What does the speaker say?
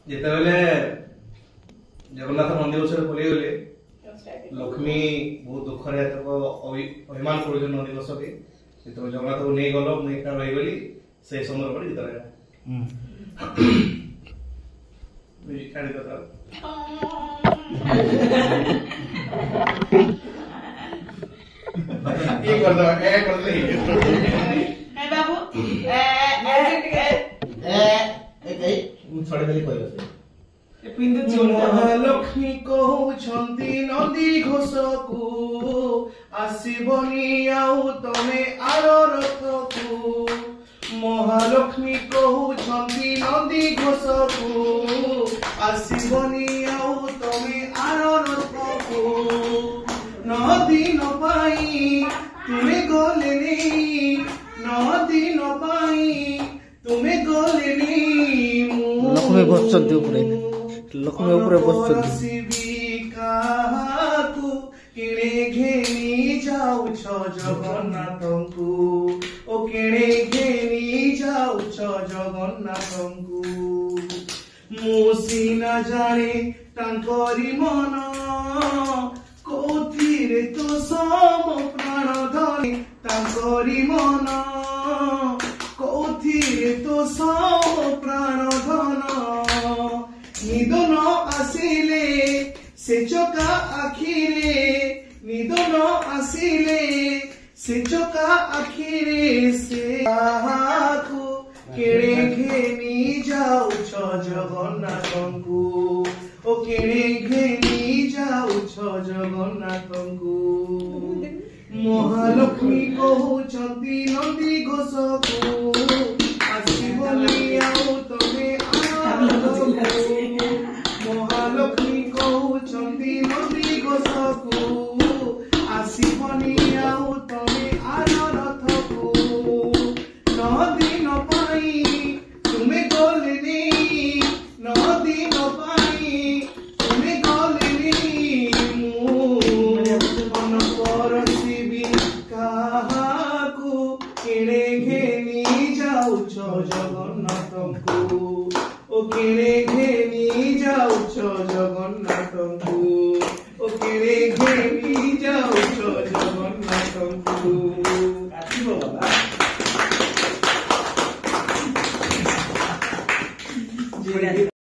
ଯେତେବେଳେ ଜଗନ୍ନାଥ ମନ୍ଦିର ବିଷୟରେ ପଳେଇଗଲେ ଲକ୍ଷ୍ମୀ ବହୁତ ଦୁଃଖରେ ଅଭିମାନ କରୁଛନ୍ତି ନନ୍ଦିଘୋଷକେ ଯେତେବେଳେ ଜଗନ୍ନାଥକୁ ନେଇ ଗଲ ମୁଁ ଏକା ରହିଗଲି ସେ ସମୟ ପରେ ଗୀତ ଗାଇଲା ये कर दो ए कर दे ए बाबू ए छोड़ देली कोई बसे ए पिंदु महालक्ष्मी कहउछंती नंदी घोषकू आसीबनी आउ तमे आर रथकू महालक्ष्मी कहउछंती नंदी घोषकू आसीबनी आउ तमे आर रथकू नदीन पाई तुमे गलेनी नदीन पाई तुमे गलेनी लक्ष्मी बसचंती ऊपर लक्ष्मी ऊपर बसचंती काहाकू किणे घेनी जाउछ जगन्नाथंकू ओ किणे घेनी जाउछ जगन्नाथंकू मुसीना जाने तांकरी मन कोथिरे तो सम प्राण धनी तांकरी मन कोथिरे तो सम प्राण धन निदन आसिले से चका आखिरे निदन आसिले से चका आखिरे से आहाकू केणे घेनी जाउछ जगन्नाथंकू ओ केणे घेनी जाउछ जगन्नाथंकू महालक्ष्मी कहउछंती नंदी घोषकू आसीबनी आउ तमे महालक्ष्मी कहउछंती नंदी घोषकू आसीबनी आउ तमे आर रथकू नदीन पाई तुमे गलेनी नदीन पाई तुमे गलेनी मन परसिबी काहाकू किणे घेनी जाउछ जगन्नाथंकू ओ किणे घेनी जाउछ जगन्नाथंकू ओ किणे घेनी जाउछ जगन्नाथंकू